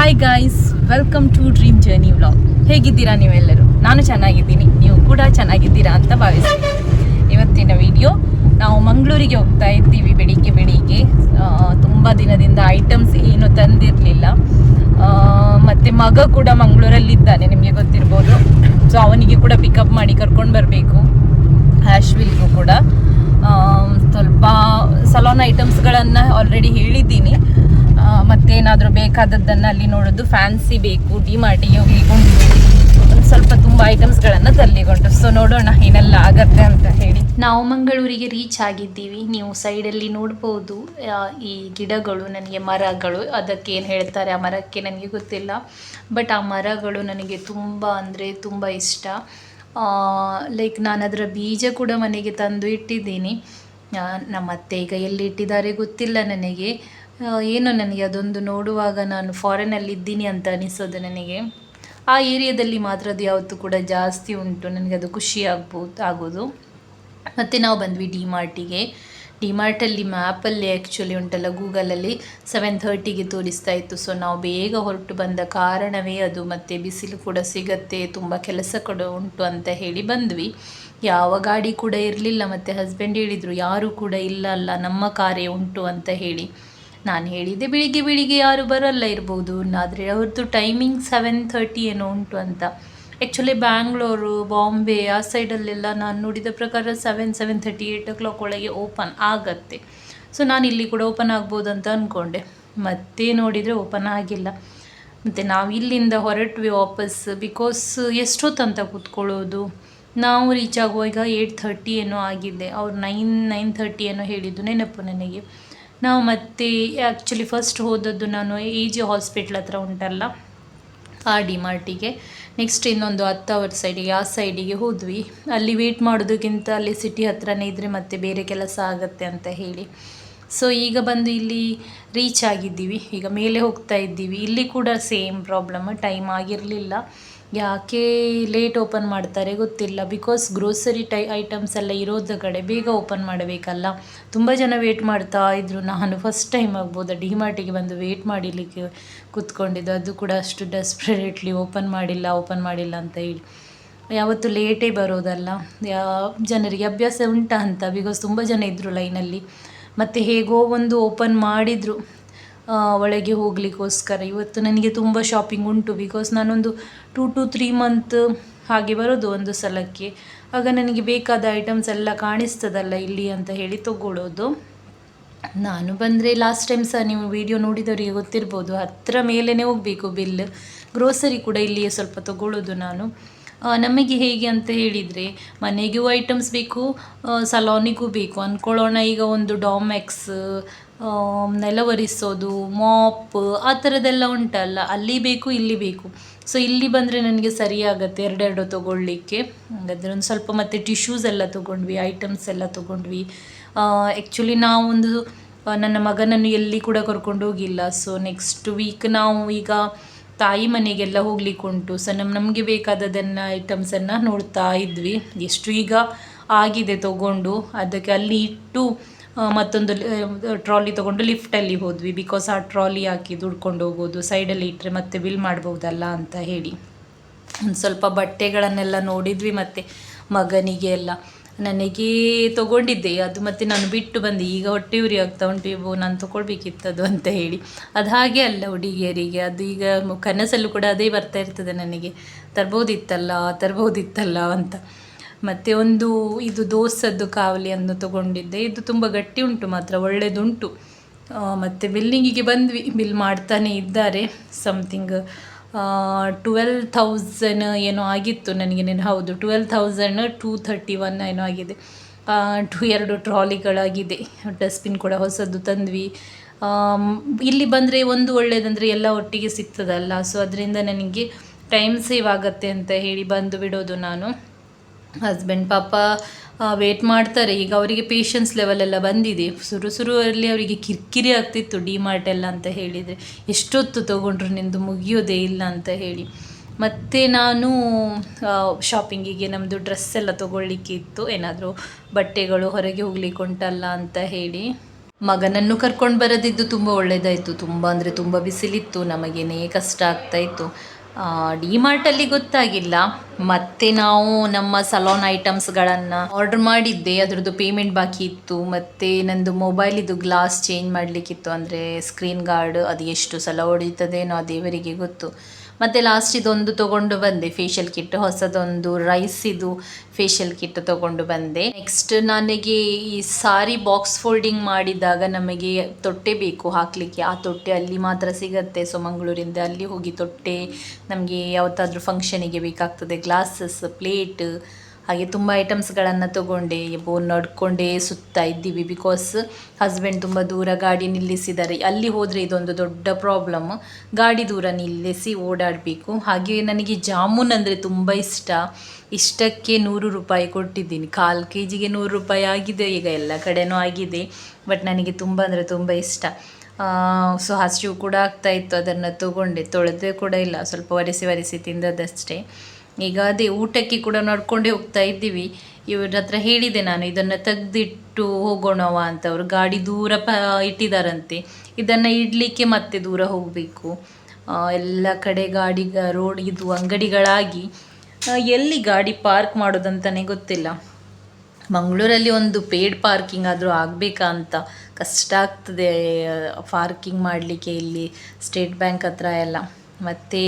Hi guys, welcome to dream journey vlog. ಹೇಗಿದ್ದೀರಾ ನೀವೆಲ್ಲರೂ? ನಾನು ಚೆನ್ನಾಗಿದ್ದೀನಿ, ನೀವು ಕೂಡ ಚೆನ್ನಾಗಿದ್ದೀರಾ ಅಂತ ಭಾವಿಸ್ತೀನಿ. ಇವತ್ತಿನ ವಿಡಿಯೋ ನಾವು ಮಂಗಳೂರಿಗೆ ಹೋಗ್ತಾ ಇದ್ದೀವಿ. ಬೆಳಿಗ್ಗೆ ತುಂಬ ದಿನದಿಂದ ಐಟಮ್ಸ್ ಏನು ತಂದಿರಲಿಲ್ಲ. ಮತ್ತು ಮಗ ಕೂಡ ಮಂಗಳೂರಲ್ಲಿದ್ದಾನೆ, ನಿಮಗೆ ಗೊತ್ತಿರ್ಬೋದು. ಸೊ ಅವನಿಗೆ ಕೂಡ ಪಿಕಪ್ ಮಾಡಿ ಕರ್ಕೊಂಡು ಬರಬೇಕು. ಆಶ್ವಿಲ್ಗೂ ಕೂಡ ಸ್ವಲ್ಪ ಸಲೂನ್ ಐಟಮ್ಸ್ಗಳನ್ನು ಆಲ್ರೆಡಿ ಹೇಳಿದ್ದೀನಿ. ಮತ್ತೇನಾದರೂ ಬೇಕಾದದ್ದನ್ನು ಅಲ್ಲಿ ನೋಡೋದು. ಫ್ಯಾನ್ಸಿ ಬೇಕು, ಡಿಮಾರ್ಟಿಗೆ ಹೋಗ್ಲಿಕೊಂಡು ಒಂದು ಸ್ವಲ್ಪ ತುಂಬ ಐಟಮ್ಸ್ಗಳನ್ನು ತರಲಿಕೊಂಡು. ಸೊ ನೋಡೋಣ ಏನೆಲ್ಲ ಆಗತ್ತೆ ಅಂತ ಹೇಳಿ. ನಾವು ಮಂಗಳೂರಿಗೆ ರೀಚ್ ಆಗಿದ್ದೀವಿ. ನೀವು ಸೈಡಲ್ಲಿ ನೋಡ್ಬೋದು ಈ ಗಿಡಗಳು, ನನಗೆ ಮರಗಳು, ಅದಕ್ಕೆ ಏನು ಹೇಳ್ತಾರೆ ಆ ಮರಕ್ಕೆ ನನಗೆ ಗೊತ್ತಿಲ್ಲ. ಬಟ್ ಆ ಮರಗಳು ನನಗೆ ತುಂಬ ಅಂದರೆ ತುಂಬ ಇಷ್ಟ. ಲೈಕ್ ನಾನು ಅದರ ಬೀಜ ಕೂಡ ಮನೆಗೆ ತಂದು ಇಟ್ಟಿದ್ದೀನಿ. ನಮ್ಮ ಅತ್ತೆ ಈಗ ಎಲ್ಲಿ ಇಟ್ಟಿದ್ದಾರೆ ಗೊತ್ತಿಲ್ಲ ನನಗೆ. ಏನೋ ನನಗೆ ಅದೊಂದು ನೋಡುವಾಗ ನಾನು ಫಾರಿನಲ್ಲಿದ್ದೀನಿ ಅಂತ ಅನಿಸೋದು ನನಗೆ. ಆ ಏರಿಯಾದಲ್ಲಿ ಮಾತ್ರ ಅದು ಯಾವತ್ತೂ ಕೂಡ ಜಾಸ್ತಿ ಉಂಟು, ನನಗೆ ಅದು ಖುಷಿ ಆಗೋದು. ಮತ್ತು ನಾವು ಬಂದ್ವಿ ಡಿಮಾರ್ಟಲ್ಲಿ ಮ್ಯಾಪಲ್ಲಿ ಆ್ಯಕ್ಚುಲಿ ಉಂಟಲ್ಲ, ಗೂಗಲಲ್ಲಿ 7:30ಗೆ ತೋರಿಸ್ತಾ ಇತ್ತು. ಸೊ ನಾವು ಬೇಗ ಹೊರಟು ಬಂದ ಕಾರಣವೇ ಅದು. ಮತ್ತು ಬಿಸಿಲು ಕೂಡ ಸಿಗತ್ತೆ, ತುಂಬ ಕೆಲಸ ಕೂಡ ಉಂಟು ಅಂತ ಹೇಳಿ ಬಂದ್ವಿ. ಯಾವ ಗಾಡಿ ಕೂಡ ಇರಲಿಲ್ಲ. ಮತ್ತು ಹಸ್ಬೆಂಡ್ ಹೇಳಿದರು ಯಾರೂ ಕೂಡ ಇಲ್ಲ, ನಮ್ಮ ಕಾರೇ ಉಂಟು ಅಂತ ಹೇಳಿ. ನಾನು ಹೇಳಿದ್ದೆ ಬೆಳಿಗ್ಗೆ ಯಾರು ಬರಲ್ಲ ಇರ್ಬೋದು, ಆದರೆ ಅವ್ರದ್ದು ಟೈಮಿಂಗ್ 7:30 ಏನೋ ಉಂಟು ಅಂತ. ಆ್ಯಕ್ಚುಲಿ ಬ್ಯಾಂಗ್ಳೂರು, ಬಾಂಬೆ ಆ ಸೈಡಲ್ಲೆಲ್ಲ ನಾನು ನೋಡಿದ ಪ್ರಕಾರ 7:30 8 o'clock ಒಳಗೆ ಓಪನ್ ಆಗತ್ತೆ. ಸೊ ನಾನು ಇಲ್ಲಿ ಕೂಡ ಓಪನ್ ಆಗ್ಬೋದು ಅಂತ ಅಂದ್ಕೊಂಡೆ. ಮತ್ತೆ ನೋಡಿದರೆ ಓಪನ್ ಆಗಿಲ್ಲ. ಮತ್ತು ನಾವು ಇಲ್ಲಿಂದ ಹೊರಟ್ವಿ ವಾಪಸ್. ಬಿಕಾಸ್ ಎಷ್ಟೊತ್ತಂತ ಕೂತ್ಕೊಳ್ಳೋದು. ನಾವು ರೀಚ್ ಆಗುವಾಗ 8:30 ಏನೋ ಆಗಿದೆ. ಅವ್ರು 9:30 ಏನೋ ಹೇಳಿದ್ದು ನೆನಪು ನನಗೆ. ನಾವು ಮತ್ತೆ ಆ್ಯಕ್ಚುಲಿ ಫಸ್ಟ್ ಹೋದದ್ದು ನಾನು AG ಹಾಸ್ಪಿಟ್ಲ್ ಹತ್ರ ಉಂಟಲ್ಲ ಆ ಡಿಮಾರ್ಟಿಗೆ. ನೆಕ್ಸ್ಟ್ ಇನ್ನೊಂದು 10 ಅವರ್ ಸೈಡಿಗೆ, ಆ ಸೈಡಿಗೆ ಹೋದ್ವಿ. ಅಲ್ಲಿ ವೇಟ್ ಮಾಡೋದಕ್ಕಿಂತ ಅಲ್ಲಿ ಸಿಟಿ ಹತ್ರನೇ ಇದ್ದರೆ ಮತ್ತೆ ಬೇರೆ ಕೆಲಸ ಆಗುತ್ತೆ ಅಂತ ಹೇಳಿ. ಸೊ ಈಗ ಬಂದು ಇಲ್ಲಿ ರೀಚ್ ಆಗಿದ್ದೀವಿ. ಈಗ ಮೇಲೆ ಹೋಗ್ತಾ ಇದ್ದೀವಿ. ಇಲ್ಲಿ ಕೂಡ ಸೇಮ್ ಪ್ರಾಬ್ಲಮ್, ಟೈಮ್ ಆಗಿರಲಿಲ್ಲ. ಯಾಕೆ ಲೇಟ್ ಓಪನ್ ಮಾಡ್ತಾರೆ ಗೊತ್ತಿಲ್ಲ. ಬಿಕಾಸ್ ಗ್ರೋಸರಿ ಐಟಮ್ಸ್ ಎಲ್ಲ ಇರೋದ ಕಡೆ ಬೇಗ ಓಪನ್ ಮಾಡಬೇಕಲ್ಲ. ತುಂಬ ಜನ ವೇಟ್ ಮಾಡ್ತಾ ಇದ್ದರು. ನಾನು ಫಸ್ಟ್ ಟೈಮ್ ಆಗ್ಬೋದು ಡಿಮಾರ್ಟಿಗೆ ಬಂದು ವೇಟ್ ಮಾಡಲಿಕ್ಕೆ ಕೂತ್ಕೊಂಡಿದ್ದು. ಅದು ಕೂಡ ಅಷ್ಟು ಡೆಸ್ಪರೇಟ್ಲಿ ಓಪನ್ ಮಾಡಿಲ್ಲ ಅಂತ ಹೇಳಿ. ಯಾವತ್ತು ಲೇಟೇ ಬರೋದಲ್ಲ. ಜನರಿಗೆ ಅಭ್ಯಾಸ ಉಂಟಾ ಅಂತ. ಬಿಕಾಸ್ ತುಂಬ ಜನ ಇದ್ದರು ಲೈನಲ್ಲಿ. ಮತ್ತು ಹೇಗೋ ಒಂದು ಓಪನ್ ಮಾಡಿದರು ಒಳಗೆ ಹೋಗಲಿಕ್ಕೋಸ್ಕರ. ಇವತ್ತು ನನಗೆ ತುಂಬ ಶಾಪಿಂಗ್ ಉಂಟು. ಬಿಕಾಸ್ ನಾನೊಂದು 2 to 3 ಮಂತ್ ಹಾಗೆ ಬರೋದು ಒಂದು ಸಲಕ್ಕೆ. ಆಗ ನನಗೆ ಬೇಕಾದ ಐಟಮ್ಸ್ ಎಲ್ಲ ಕಾಣಿಸ್ತದಲ್ಲ ಇಲ್ಲಿ ಅಂತ ಹೇಳಿ ತೊಗೊಳ್ಳೋದು. ನಾನು ಬಂದರೆ ಲಾಸ್ಟ್ ಟೈಮ್ ಸಹ ನೀವು ವಿಡಿಯೋ ನೋಡಿದವರಿಗೆ ಗೊತ್ತಿರ್ಬೋದು, 10 ಮೇಲೇ ಹೋಗಬೇಕು ಬಿಲ್. ಗ್ರೋಸರಿ ಕೂಡ ಇಲ್ಲಿಯೇ ಸ್ವಲ್ಪ ತೊಗೊಳ್ಳೋದು ನಾನು. ನಮಗೆ ಹೇಗೆ ಅಂತ ಹೇಳಿದರೆ ಮನೆಗೂ ಐಟಮ್ಸ್ ಬೇಕು, ಸಲೋನಿಗೂ ಬೇಕು ಅಂದ್ಕೊಳ್ಳೋಣ. ಈಗ ಒಂದು ಡಾಮೆಕ್ಸ್, ನೆಲ ಒರೆಸೋದು, ಮಾಪ್ ಆ ಥರದ್ದೆಲ್ಲ ಉಂಟಲ್ಲ, ಅಲ್ಲಿ ಬೇಕು ಇಲ್ಲಿ ಬೇಕು. ಸೊ ಇಲ್ಲಿ ಬಂದರೆ ನನಗೆ ಸರಿಯಾಗತ್ತೆ ಎರಡೆರಡು ತೊಗೊಳ್ಳಿಕ್ಕೆ. ಹಾಗಾದರೆ ಒಂದು ಸ್ವಲ್ಪ ಮತ್ತು ಟಿಶ್ಯೂಸ್ ಎಲ್ಲ ತೊಗೊಂಡ್ವಿ, ಐಟಮ್ಸ್ ಎಲ್ಲ ತೊಗೊಂಡ್ವಿ. ಆ್ಯಕ್ಚುಲಿ ನಾವೊಂದು ನನ್ನ ಮಗನನ್ನು ಎಲ್ಲಿ ಕೂಡ ಕರ್ಕೊಂಡು ಹೋಗಿಲ್ಲ. ಸೊ ನೆಕ್ಸ್ಟ್ ವೀಕ್ ನಾವು ಈಗ ತಾಯಿ ಮನೆಗೆಲ್ಲ ಹೋಗ್ಲಿಕ್ಕುಂಟು. ಸೊ ನಮಗೆ ಬೇಕಾದದನ್ನು ಐಟಮ್ಸನ್ನು ನೋಡ್ತಾ ಇದ್ವಿ. ಎಷ್ಟು ಈಗ ಆಗಿದೆ ತೊಗೊಂಡು, ಅದಕ್ಕೆ ಅಲ್ಲಿ ಇಟ್ಟು ಮತ್ತೊಂದು ಟ್ರಾಲಿ ತೊಗೊಂಡು ಲಿಫ್ಟಲ್ಲಿ ಹೋದ್ವಿ. ಬಿಕಾಸ್ ಆ ಟ್ರಾಲಿ ಹಾಕಿ ದುಡ್ಕೊಂಡು ಹೋಗೋದು, ಸೈಡಲ್ಲಿ ಇಟ್ಟರೆ ಮತ್ತೆ ಬಿಲ್ ಮಾಡ್ಬೋದಲ್ಲ ಅಂತ ಹೇಳಿ. ಒಂದು ಸ್ವಲ್ಪ ಬಟ್ಟೆಗಳನ್ನೆಲ್ಲ ನೋಡಿದ್ವಿ. ಮತ್ತು ಮಗನಿಗೆ ಎಲ್ಲ ನನಗೆ ತೊಗೊಂಡಿದ್ದೆ ಅದು, ಮತ್ತು ನಾನು ಬಿಟ್ಟು ಬಂದೆ. ಈಗ ಹೊಟ್ಟೆ ಉರಿ ಆಗ್ತಾ ಉಂಟು, ನಾನು ತೊಗೊಳ್ಬೇಕಿತ್ತದು ಅಂತ ಹೇಳಿ. ಅದು ಹಾಗೆ ಅಲ್ಲ ಹುಡುಗಿಯರಿಗೆ, ಅದು ಈಗ ಕನಸಲ್ಲೂ ಕೂಡ ಅದೇ ಬರ್ತಾ ಇರ್ತದೆ ನನಗೆ, ತರ್ಬೋದಿತ್ತಲ್ಲ ಅಂತ. ಮತ್ತು ಒಂದು ಇದು ದೋಸದ್ದು ಕಾವಲಿ ಅನ್ನು ತೊಗೊಂಡಿದ್ದೆ. ಇದು ತುಂಬ ಗಟ್ಟಿ ಉಂಟು, ಮಾತ್ರ ಒಳ್ಳೆಯದುಂಟು. ಮತ್ತು ಬಿಲ್ಲಿಂಗಿಗೆ ಬಂದ್ವಿ. ಬಿಲ್ ಮಾಡ್ತಾನೆ ಇದ್ದಾರೆ. ಸಮಥಿಂಗ್ 12,000 ಏನೋ ಆಗಿತ್ತು ನನಗೆ. ಹೌದು, 12,231 ಏನೋ ಆಗಿದೆ. 2 ಟ್ರಾಲಿಗಳಾಗಿದೆ. ಡಸ್ಟ್ಬಿನ್ ಕೂಡ ಹೊಸದು ತಂದ್ವಿ. ಇಲ್ಲಿ ಬಂದರೆ ಒಂದು ಒಳ್ಳೆಯದಂದರೆ ಎಲ್ಲ ಒಟ್ಟಿಗೆ ಸಿಗ್ತದಲ್ಲ. ಸೊ ಅದರಿಂದ ನನಗೆ ಟೈಮ್ ಸೇವ್ ಆಗುತ್ತೆ ಅಂತ ಹೇಳಿ ಬಂದು ಬಿಡೋದು ನಾನು. ಹಸ್ಬೆಂಡ್ ಪಾಪ ವೇಟ್ ಮಾಡ್ತಾರೆ. ಈಗ ಅವರಿಗೆ ಪೇಷನ್ಸ್ ಲೆವೆಲ್ ಎಲ್ಲ ಬಂದಿದೆ. ಶುರುವಲ್ಲಿ ಅವರಿಗೆ ಕಿರಿಕಿರಿ ಆಗ್ತಿತ್ತು ಡಿಮಾರ್ಟ್ ಎಲ್ಲ ಅಂತ ಹೇಳಿದರೆ, ಎಷ್ಟೊತ್ತು ತೊಗೊಂಡ್ರು ನಿಂದು ಮುಗಿಯೋದೇ ಇಲ್ಲ ಅಂತ ಹೇಳಿ. ಮತ್ತು ನಾನು ಶಾಪಿಂಗಿಗೆ ನಮ್ಮದು ಡ್ರೆಸ್ ಎಲ್ಲ ತೊಗೊಳ್ಳಿಕ್ಕೆ ಇತ್ತು, ಏನಾದರೂ ಬಟ್ಟೆಗಳು ಹೊರಗೆ ಹೋಗ್ಲಿಕ್ಕೆ ಉಂಟಲ್ಲ ಅಂತ ಹೇಳಿ. ಮಗನನ್ನು ಕರ್ಕೊಂಡು ಬರೋದಿದ್ದು ತುಂಬ ಒಳ್ಳೆಯದಾಯಿತು. ತುಂಬ ಅಂದರೆ ತುಂಬ ಬಿಸಿಲಿತ್ತು, ನಮಗೇನೇ ಕಷ್ಟ ಆಗ್ತಾಯಿತ್ತು. ಡಿಮಾರ್ಟಲ್ಲಿ ಗೊತ್ತಾಗಿಲ್ಲ. ಮತ್ತು ನಾವು ನಮ್ಮ ಸಲೂನ್ ಐಟಮ್ಸ್ಗಳನ್ನು ಆರ್ಡ್ರ್ ಮಾಡಿದ್ದೆ, ಅದರದ್ದು ಪೇಮೆಂಟ್ ಬಾಕಿ ಇತ್ತು. ಮತ್ತು ನಂದು ಮೊಬೈಲಿದು ಗ್ಲಾಸ್ ಚೇಂಜ್ ಮಾಡಲಿಕ್ಕಿತ್ತು, ಅಂದರೆ ಸ್ಕ್ರೀನ್ ಗಾರ್ಡ್. ಅದು ಎಷ್ಟು ಸಲ ಹೊಡಿತದೇನೋ ದೇವರಿಗೆ ಗೊತ್ತು. ಮತ್ತು ಲಾಸ್ಟ್ ಇದೊಂದು ತೊಗೊಂಡು ಬಂದೆ, ಫೇಶಿಯಲ್ ಕಿಟ್, ಹೊಸದೊಂದು ರೈಸಿದು ಫೇಶಿಯಲ್ ಕಿಟ್ ತೊಗೊಂಡು ಬಂದೆ. ನೆಕ್ಸ್ಟ್ ನನಗೆ ಈ ಸಾರಿ ಬಾಕ್ಸ್ ಫೋಲ್ಡಿಂಗ್ ಮಾಡಿದಾಗ ನಮಗೆ ತೊಟ್ಟೆ ಬೇಕು ಹಾಕಲಿಕ್ಕೆ. ಆ ತೊಟ್ಟೆ ಅಲ್ಲಿ ಮಾತ್ರ ಸಿಗುತ್ತೆ, ಸೊ ಮಂಗಳೂರಿಂದ ಅಲ್ಲಿ ಹೋಗಿ ತೊಟ್ಟೆ ನಮಗೆ ಯಾವತ್ತಾದರೂ ಫಂಕ್ಷನಿಗೆ ಬೇಕಾಗ್ತದೆ. ಗ್ಲಾಸಸ್, ಪ್ಲೇಟ್, ಹಾಗೆ ತುಂಬ ಐಟಮ್ಸ್ಗಳನ್ನು ತೊಗೊಂಡೆ. ನಡ್ಕೊಂಡೇ ಸುತ್ತಾ ಇದ್ದೀವಿ, ಬಿಕಾಸ್ ಹಸ್ಬೆಂಡ್ ತುಂಬ ದೂರ ಗಾಡಿ ನಿಲ್ಲಿಸಿದ್ದಾರೆ. ಅಲ್ಲಿ ಹೋದರೆ ಇದೊಂದು ದೊಡ್ಡ ಪ್ರಾಬ್ಲಮ್, ಗಾಡಿ ದೂರ ನಿಲ್ಲಿಸಿ ಓಡಾಡಬೇಕು. ಹಾಗೆ ನನಗೆ ಜಾಮೂನ್ ಅಂದರೆ ತುಂಬ ಇಷ್ಟ. ಇಷ್ಟಕ್ಕೆ 100 ರೂಪಾಯಿ ಕೊಟ್ಟಿದ್ದೀನಿ. 1/4 kg 100 ರೂಪಾಯಿ ಆಗಿದೆ, ಈಗ ಎಲ್ಲ ಕಡೆನೂ ಆಗಿದೆ. ಬಟ್ ನನಗೆ ತುಂಬ ಅಂದರೆ ತುಂಬ ಇಷ್ಟ. ಸೊ ಹಸಿವು ಕೂಡ ಆಗ್ತಾಯಿತ್ತು, ಅದನ್ನು ತೊಗೊಂಡೆ. ತೊಳೆದೇ ಕೂಡ ಇಲ್ಲ, ಸ್ವಲ್ಪ ಒರೆಸಿ ತಿಂದದಷ್ಟೇ. ಈಗ ಅದೇ ಊಟಕ್ಕೆ ಕೂಡ ನಡ್ಕೊಂಡೇ ಹೋಗ್ತಾ ಇದ್ದೀವಿ. ಇವ್ರ ಹತ್ರ ಹೇಳಿದೆ ನಾನು, ಇದನ್ನು ತೆಗೆದಿಟ್ಟು ಹೋಗೋಣವ ಅಂತ. ಅವರು ಗಾಡಿ ದೂರ ಇಟ್ಟಿದ್ದಾರಂತೆ, ಇದನ್ನು ಇಡಲಿಕ್ಕೆ ಮತ್ತೆ ದೂರ ಹೋಗಬೇಕು. ಎಲ್ಲ ಕಡೆ ಗಾಡಿ ರೋಡ್ ಇದು ಅಂಗಡಿಗಳಾಗಿ ಎಲ್ಲಿ ಗಾಡಿ ಪಾರ್ಕ್ ಮಾಡೋದಂತಲೇ ಗೊತ್ತಿಲ್ಲ. ಮಂಗಳೂರಲ್ಲಿ ಒಂದು ಪೇಡ್ ಪಾರ್ಕಿಂಗ್ ಆದರೂ ಆಗಬೇಕಾ ಅಂತ ಕಷ್ಟ ಆಗ್ತದೆ ಪಾರ್ಕಿಂಗ್ ಮಾಡಲಿಕ್ಕೆ, ಇಲ್ಲಿ ಸ್ಟೇಟ್ ಬ್ಯಾಂಕ್ ಹತ್ರ ಎಲ್ಲ. ಮತ್ತು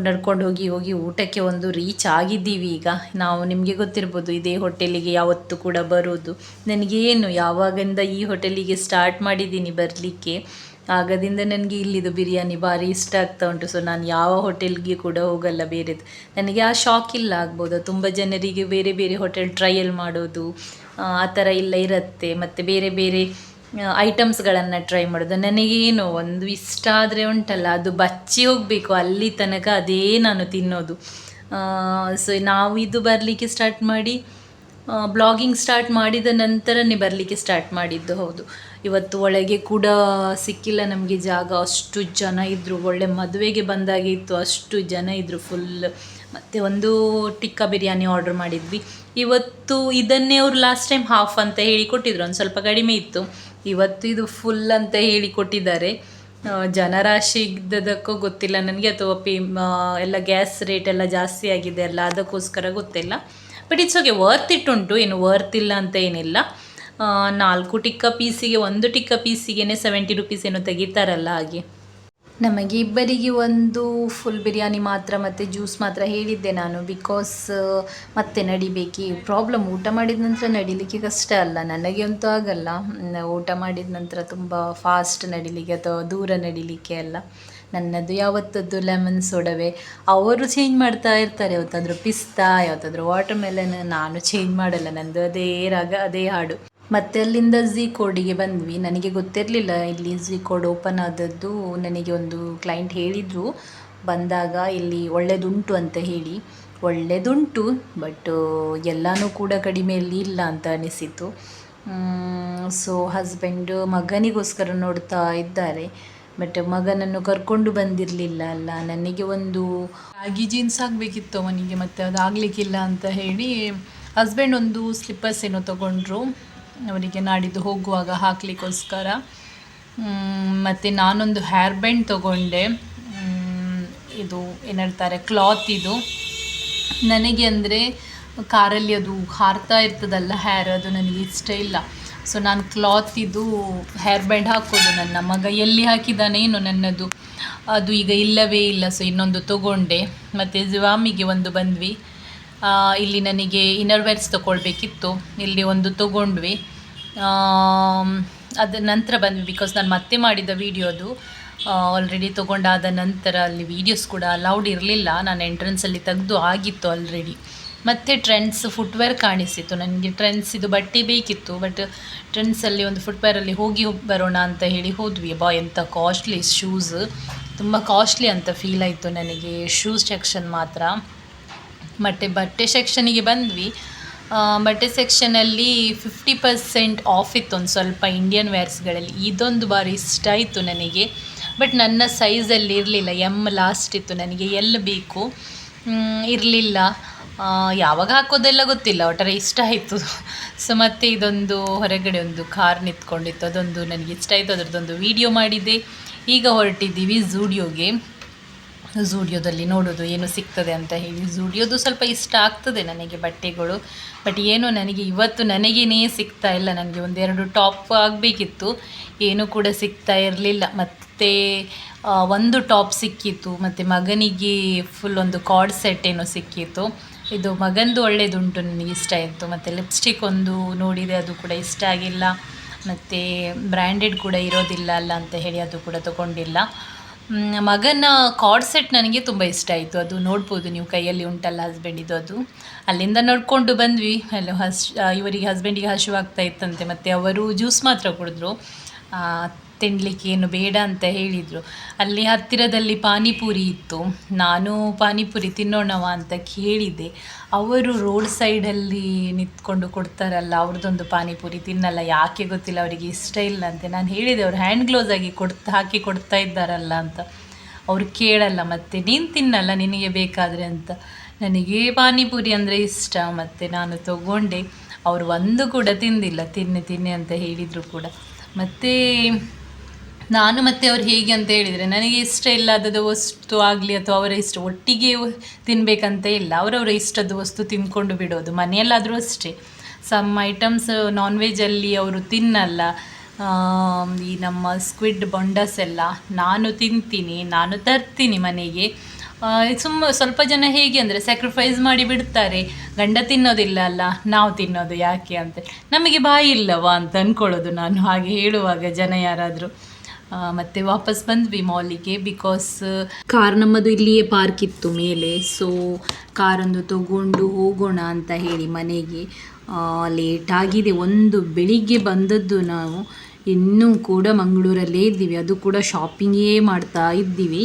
ನಡ್ಕೊಂಡು ಹೋಗಿ ಊಟಕ್ಕೆ ಒಂದು ರೀಚ್ ಆಗಿದ್ದೀವಿ. ಈಗ ನಾವು, ನಿಮಗೆ ಗೊತ್ತಿರ್ಬೋದು, ಇದೇ ಹೋಟೆಲಿಗೆ ಯಾವತ್ತೂ ಕೂಡ ಬರೋದು. ನನಗೇನು ಯಾವಾಗಿಂದ ಈ ಹೋಟೆಲಿಗೆ ಸ್ಟಾರ್ಟ್ ಮಾಡಿದ್ದೀನಿ ಬರಲಿಕ್ಕೆ, ಆಗದಿಂದ ನನಗೆ ಇಲ್ಲಿದು ಬಿರಿಯಾನಿ ಭಾರಿ ಇಷ್ಟ ಆಗ್ತಾ ಉಂಟು. ಸೊ ನಾನು ಯಾವ ಹೋಟೆಲ್ಗೆ ಕೂಡ ಹೋಗಲ್ಲ ಬೇರೆದು. ನನಗೆ ಆ ಶಾಕ್ ಇಲ್ಲ ಆಗ್ಬೋದು, ತುಂಬ ಜನರಿಗೆ ಬೇರೆ ಬೇರೆ ಹೋಟೆಲ್ ಟ್ರಯಲ್ ಮಾಡೋದು ಆ ಥರ ಎಲ್ಲ ಇರುತ್ತೆ. ಮತ್ತು ಬೇರೆ ಬೇರೆ ಐಟಮ್ಸ್ಗಳನ್ನು ಟ್ರೈ ಮಾಡೋದು. ನನಗೇನು ಒಂದು ಇಷ್ಟ ಆದರೆ ಉಂಟಲ್ಲ, ಅದು ಬಚ್ಚಿ ಹೋಗಬೇಕು ಅಲ್ಲಿ ತನಕ, ಅದೇ ನಾನು ತಿನ್ನೋದು. ಸೊ ನಾವು ಇದು ಬರಲಿಕ್ಕೆ ಸ್ಟಾರ್ಟ್ ಮಾಡಿ, ಬ್ಲಾಗಿಂಗ್ ಸ್ಟಾರ್ಟ್ ಮಾಡಿದ ನಂತರನೇ ಬರಲಿಕ್ಕೆ ಸ್ಟಾರ್ಟ್ ಮಾಡಿದ್ದು. ಹೌದು, ಇವತ್ತು ಒಳಗೆ ಕೂಡ ಸಿಕ್ಕಿಲ್ಲ ನಮಗೆ ಜಾಗ, ಅಷ್ಟು ಜನ ಇದ್ದರು. ಒಳ್ಳೆ ಮದುವೆಗೆ ಬಂದಾಗೆ ಇತ್ತು, ಅಷ್ಟು ಜನ ಇದ್ದರು ಫುಲ್. ಮತ್ತು ಒಂದು ಟಿಕ್ಕಾ ಬಿರಿಯಾನಿ ಆರ್ಡ್ರ್ ಮಾಡಿದ್ವಿ ಇವತ್ತು. ಇದನ್ನೇ ಅವರು ಲಾಸ್ಟ್ ಟೈಮ್ ಹಾಫ್ ಅಂತ ಹೇಳಿ ಕೊಟ್ಟಿದ್ರು, ಒಂದು ಸ್ವಲ್ಪ ಕಡಿಮೆ ಇತ್ತು. ಇವತ್ತು ಇದು ಫುಲ್ ಅಂತ ಹೇಳಿ ಕೊಟ್ಟಿದ್ದಾರೆ. ಜನರಾಶಿ ಇದ್ದದಕ್ಕೂ ಗೊತ್ತಿಲ್ಲ ನನಗೆ, ಅಥವಾ ಎಲ್ಲ ಗ್ಯಾಸ್ ರೇಟ್ ಎಲ್ಲ ಜಾಸ್ತಿ ಆಗಿದೆ ಅಲ್ಲ, ಅದಕ್ಕೋಸ್ಕರ ಗೊತ್ತಿಲ್ಲ. But it's okay, worth it ಉಂಟು, ಏನು ವರ್ತ್ ಇಲ್ಲ ಅಂತ ಏನಿಲ್ಲ. 4 ಟಿಕ್ಕಾ ಪೀಸಿಗೆ, ಒಂದು ಟಿಕ್ಕಾ ಪೀಸಿಗೆ 70 ರೂಪೀಸ್ ಏನೋ ತೆಗಿತಾರಲ್ಲ, ಹಾಗೆ. ನಮಗೆ ಇಬ್ಬರಿಗೆ ಒಂದು ಫುಲ್ ಬಿರಿಯಾನಿ ಮಾತ್ರ ಮತ್ತು ಜ್ಯೂಸ್ ಮಾತ್ರ ಹೇಳಿದ್ದೆ ನಾನು, ಬಿಕಾಸ್ ಮತ್ತೆ ನಡಿಬೇಕು. ಪ್ರಾಬ್ಲಮ್, ಊಟ ಮಾಡಿದ ನಂತರ ನಡಿಲಿಕ್ಕೆ ಕಷ್ಟ ಅಲ್ಲ, ನನಗೆ ಅಂತೂ ಆಗಲ್ಲ. ಊಟ ಮಾಡಿದ ನಂತರ ತುಂಬ ಫಾಸ್ಟ್ ನಡಿಲಿಕ್ಕೆ ಅಥವಾ ದೂರ ನಡಿಲಿಕ್ಕೆ ಎಲ್ಲ. ನನ್ನದು ಯಾವತ್ತದ್ದು ಲೆಮನ್ ಸೋಡವೇ. ಅವರು ಚೇಂಜ್ ಮಾಡ್ತಾ ಇರ್ತಾರೆ, ಯಾವತ್ತಾದರೂ ಪಿಸ್ತಾ, ಯಾವತ್ತಾದರೂ ವಾಟರ್ಮೆಲನ್. ನಾನು ಚೇಂಜ್ ಮಾಡಲ್ಲ, ನನ್ನದು ಅದೇ ರಾಗ, ಅದೇ ಹಾಡು. ಮತ್ತು ಅಲ್ಲಿಂದ ಝೀ ಕೋಡಿಗೆ ಬಂದ್ವಿ. ನನಗೆ ಗೊತ್ತಿರಲಿಲ್ಲ ಇಲ್ಲಿ ಝೀ ಕೋಡ್ ಓಪನ್ ಆದದ್ದು. ನನಗೆ ಒಂದು ಕ್ಲೈಂಟ್ ಹೇಳಿದರು ಬಂದಾಗ, ಇಲ್ಲಿ ಒಳ್ಳೆಯದುಂಟು ಅಂತ ಹೇಳಿ. ಒಳ್ಳೆಯದುಂಟು, ಬಟ್ ಎಲ್ಲನೂ ಕೂಡ ಕಡಿಮೆಯಲ್ಲಿ ಇಲ್ಲ ಅಂತ ಅನಿಸಿತು. ಸೊ ಹಸ್ಬೆಂಡು ಮಗನಿಗೋಸ್ಕರ ನೋಡ್ತಾ ಇದ್ದಾರೆ. ಬಟ್ ಮಗನನ್ನು ಕರ್ಕೊಂಡು ಬಂದಿರಲಿಲ್ಲ ಅಲ್ಲ. ನನಗೆ ಒಂದು ಬ್ಯಾಗಿ ಜೀನ್ಸ್ ಆಗಬೇಕಿತ್ತು ಅವನಿಗೆ, ಮತ್ತು ಅದು ಆಗಲಿಕ್ಕಿಲ್ಲ ಅಂತ ಹೇಳಿ ಹಸ್ಬೆಂಡ್ ಒಂದು ಸ್ಲಿಪ್ಪರ್ಸ್ ಏನೋ ತೊಗೊಂಡ್ರು ಅವರಿಗೆ ನಾಡಿದ್ದು ಹೋಗುವಾಗ ಹಾಕಲಿಕ್ಕೋಸ್ಕರ. ಮತ್ತು ನಾನೊಂದು ಹೇರ್ ಬ್ಯಾಂಡ್ ತೊಗೊಂಡೆ, ಇದು ಏನು ಹೇಳ್ತಾರೆ, ಕ್ಲಾತ್ ಇದು. ನನಗೆ ಅಂದರೆ ಕಾರಲ್ಲಿ ಅದು ಹಾರ್ತಾ ಇರ್ತದಲ್ಲ ಹೇರ್, ಅದು ನನಗೆ ಇಷ್ಟ ಇಲ್ಲ. ಸೊ ನಾನು ಕ್ಲಾತ್ ಇದು ಹೇರ್ ಬ್ಯಾಂಡ್ ಹಾಕೋದು. ನನ್ನ ಮಗ ಎಲ್ಲಿ ಹಾಕಿದ್ದಾನೇನೋ ನನ್ನದು, ಅದು ಈಗ ಇಲ್ಲವೇ ಇಲ್ಲ. ಸೊ ಇನ್ನೊಂದು ತೊಗೊಂಡೆ. ಮತ್ತು ಜಿವಾಮಿಗೆ ಒಂದು ಬಂದ್ವಿ. ಇಲ್ಲಿ ನನಗೆ ಇನ್ನರ್ ವೇರ್ಸ್ ತೊಗೊಳ್ಬೇಕಿತ್ತು, ಇಲ್ಲಿ ಒಂದು ತೊಗೊಂಡ್ವಿ. ಅದ ನಂತರ ಬಂದ್ವಿ, ಬಿಕಾಸ್ ನಾನು ಮತ್ತೆ ಮಾಡಿದ ವೀಡಿಯೋದು ಆಲ್ರೆಡಿ ತೊಗೊಂಡಾದ ನಂತರ ಅಲ್ಲಿ ವೀಡಿಯೋಸ್ ಕೂಡ ಅಲೌಡ್ ಇರಲಿಲ್ಲ. ನಾನು ಎಂಟ್ರೆನ್ಸಲ್ಲಿ ತೆಗೆದು ಆಗಿತ್ತು ಆಲ್ರೆಡಿ. ಮತ್ತು ಟ್ರೆಂಡ್ಸ್ ಫುಟ್ವೇರ್ ಕಾಣಿಸಿತ್ತು ನನಗೆ. ಟ್ರೆಂಡ್ಸ್ ಇದು ಬಟ್ಟೆ ಬೇಕಿತ್ತು, ಬಟ್ ಟ್ರೆಂಡ್ಸಲ್ಲಿ ಒಂದು ಫುಟ್ವೇರಲ್ಲಿ ಹೋಗಿ ಬರೋಣ ಅಂತ ಹೇಳಿ ಹೋದ್ವಿ. ಎಂಥ ಕಾಸ್ಟ್ಲಿ ಶೂಸ್, ತುಂಬ ಕಾಸ್ಟ್ಲಿ ಅಂತ ಫೀಲ್ ಆಯಿತು ನನಗೆ ಶೂಸ್ ಸೆಕ್ಷನ್ ಮಾತ್ರ. ಮತ್ತು ಬಟ್ಟೆ ಸೆಕ್ಷನಿಗೆ ಬಂದ್ವಿ. ಬಟ್ಟೆ ಸೆಕ್ಷನಲ್ಲಿ 50% ಆಫ್ ಇತ್ತು ಒಂದು ಸ್ವಲ್ಪ ಇಂಡಿಯನ್ ವೇರ್ಸ್ಗಳಲ್ಲಿ. ಇದೊಂದು ಬಾರಿ ಇಷ್ಟ ಆಯಿತು ನನಗೆ, ಬಟ್ ನನ್ನ ಸೈಜಲ್ಲಿ ಇರಲಿಲ್ಲ. ಎಮ್ ಲಾಸ್ಟ್ ಇತ್ತು ನನಗೆ, ಎಲ್ ಬೇಕು ಇರಲಿಲ್ಲ. ಯಾವಾಗ ಹಾಕೋದೆಲ್ಲ ಗೊತ್ತಿಲ್ಲ, ಒಟ್ಟಾರೆ ಇಷ್ಟ ಆಯಿತು. ಸೊ ಮತ್ತು ಇದೊಂದು ಹೊರಗಡೆ ಒಂದು ಕಾರ್ ನಿಂತ್ಕೊಂಡಿತ್ತು, ಅದೊಂದು ನನಗೆ ಇಷ್ಟ ಆಯಿತು, ಅದರದ್ದೊಂದು ವಿಡಿಯೋ ಮಾಡಿದ್ದೆ. ಈಗ ಹೊರಟಿದ್ದೀವಿ ಝೂಡಿಯೋದಲ್ಲಿ ನೋಡೋದು ಏನು ಸಿಗ್ತದೆ ಅಂತ ಹೇಳಿ. ಝೂಡಿಯೋದು ಸ್ವಲ್ಪ ಇಷ್ಟ ಆಗ್ತದೆ ನನಗೆ ಬಟ್ಟೆಗಳು, ಬಟ್ ಏನೋ ನನಗೆ ಇವತ್ತು ನನಗೇನೇ ಸಿಗ್ತಾ ಇಲ್ಲ. ನನಗೆ ಒಂದೆರಡು ಟಾಪ್ ಆಗಬೇಕಿತ್ತು, ಏನೂ ಕೂಡ ಸಿಗ್ತಾ ಇರಲಿಲ್ಲ. ಮತ್ತು ಒಂದು ಟಾಪ್ ಸಿಕ್ಕಿತ್ತು, ಮತ್ತು ಮಗನಿಗೆ ಫುಲ್ ಒಂದು ಕಾರ್ಡ್ ಸೆಟ್ ಏನೋ ಸಿಕ್ಕಿತ್ತು. ಇದು ಮಗಂದು ಒಳ್ಳೆಯದುಂಟು, ನನಗೆ ಇಷ್ಟ ಆಯಿತು. ಮತ್ತು ಲಿಪ್ಸ್ಟಿಕ್ ಒಂದು ನೋಡಿದೆ, ಅದು ಕೂಡ ಇಷ್ಟ ಆಗಿಲ್ಲ. ಮತ್ತು ಬ್ರ್ಯಾಂಡೆಡ್ ಕೂಡ ಇರೋದಿಲ್ಲ ಅಲ್ಲ ಅಂತ ಹೇಳಿ ಅದು ಕೂಡ ತೊಗೊಂಡಿಲ್ಲ. ಮಗನ ಕಾರ್ಡ್ ಸೆಟ್ ನನಗೆ ತುಂಬ ಇಷ್ಟ ಆಯಿತು, ಅದು ನೋಡ್ಬೋದು ನೀವು, ಕೈಯಲ್ಲಿ ಉಂಟಲ್ಲ ಹಸ್ಬೆಂಡಿದು. ಅದು ಅಲ್ಲಿಂದ ನೋಡಿಕೊಂಡು ಬಂದ್ವಿ. ಇವರಿಗೆ ಹಸ್ಬೆಂಡಿಗೆ ಹಸಿವಾಗ್ತಾ ಇತ್ತಂತೆ, ಮತ್ತು ಅವರು ಜ್ಯೂಸ್ ಮಾತ್ರ ಕುಡಿದ್ರು, ತಿನ್ನಲಿಕ್ಕೆ ಏನು ಬೇಡ ಅಂತ ಹೇಳಿದರು. ಅಲ್ಲಿ ಹತ್ತಿರದಲ್ಲಿ ಪಾನಿಪುರಿ ಇತ್ತು, ನಾನು ಪಾನಿಪುರಿ ತಿನ್ನೋಣವ ಅಂತ ಕೇಳಿದೆ. ಅವರು ರೋಡ್ ಸೈಡಲ್ಲಿ ನಿಂತ್ಕೊಂಡು ಕೊಡ್ತಾರಲ್ಲ, ಅವ್ರದ್ದೊಂದು ಪಾನಿಪುರಿ ತಿನ್ನಲ್ಲ, ಯಾಕೆ ಗೊತ್ತಿಲ್ಲ, ಅವರಿಗೆ ಇಷ್ಟ ಇಲ್ಲ ಅಂತೆ. ನಾನು ಹೇಳಿದೆ, ಅವ್ರು ಹ್ಯಾಂಡ್ ಗ್ಲೌಸ್ ಆಗಿ ಹಾಕಿ ಕೊಡ್ತಾ ಇದ್ದಾರಲ್ಲ ಅಂತ. ಅವ್ರು ಕೇಳಲ್ಲ, ಮತ್ತು ನೀನು ತಿನ್ನಲ್ಲ ನಿನಗೆ ಬೇಕಾದರೆ ಅಂತ. ನನಗೆ ಪಾನಿಪುರಿ ಅಂದರೆ ಇಷ್ಟ, ಮತ್ತು ನಾನು ತಗೊಂಡೆ. ಅವರು ಒಂದು ಕೂಡ ತಿಂದಿಲ್ಲ, ತಿನ್ನಿ ಅಂತ ಹೇಳಿದರು ಕೂಡ. ಮತ್ತು ನಾನು ಮತ್ತು ಅವ್ರು ಹೇಗೆ ಅಂತ ಹೇಳಿದರೆ, ನನಗೆ ಇಷ್ಟ ಇಲ್ಲದ ವಸ್ತು ಆಗಲಿ ಅಥವಾ ಅವರ ಇಷ್ಟ ಒಟ್ಟಿಗೆ ತಿನ್ನಬೇಕಂತ ಇಲ್ಲ, ಅವರವರ ಇಷ್ಟದ ವಸ್ತು ತಿಂದ್ಕೊಂಡು ಬಿಡೋದು. ಮನೆಯಲ್ಲಾದರೂ ಅಷ್ಟೇ, ಸಮ್ ಐಟಮ್ಸ್ ನಾನ್ ವೆಜ್ಜಲ್ಲಿ ಅವರು ತಿನ್ನಲ್ಲ. ಈ ನಮ್ಮ ಸ್ಕ್ವಿಡ್ ಬೊಂಡಸ್ ಎಲ್ಲ ನಾನು ತಿಂತೀನಿ, ನಾನು ತರ್ತೀನಿ ಮನೆಗೆ. ಸ್ವಲ್ಪ ಜನ ಹೇಗೆ ಅಂದರೆ ಸ್ಯಾಕ್ರಿಫೈಸ್ ಮಾಡಿ ಬಿಡ್ತಾರೆ, ಗಂಡ ತಿನ್ನೋದಿಲ್ಲ ಅಲ್ಲ, ನಾವು ತಿನ್ನೋದು ಯಾಕೆ ಅಂತ. ನಮಗೆ ಬಾಯಿ ಇಲ್ಲವಾ ಅಂತ ಅಂದ್ಕೊಳ್ಳೋದು ನಾನು ಹಾಗೆ ಹೇಳುವಾಗ ಜನ ಯಾರಾದರೂ. ಮತ್ತು ವಾಪಸ್ ಬಂದ್ವಿ ಮಾಲಿಗೆ, ಬಿಕಾಸ್ ಕಾರ್ ನಮ್ಮದು ಇಲ್ಲಿಯೇ ಪಾರ್ಕ್ ಇತ್ತು ಮೇಲೆ. ಸೊ ಕಾರೊಂದು ತಗೊಂಡು ಹೋಗೋಣ ಅಂತ ಹೇಳಿ ಮನೆಗೆ. ಲೇಟಾಗಿದೆ, ಬೆಳಿಗ್ಗೆ ಬಂದದ್ದು ನಾವು, ಇನ್ನೂ ಕೂಡ ಮಂಗಳೂರಲ್ಲೇ ಇದ್ದೀವಿ, ಅದು ಕೂಡ ಶಾಪಿಂಗೇ ಮಾಡ್ತಾ ಇದ್ದೀವಿ.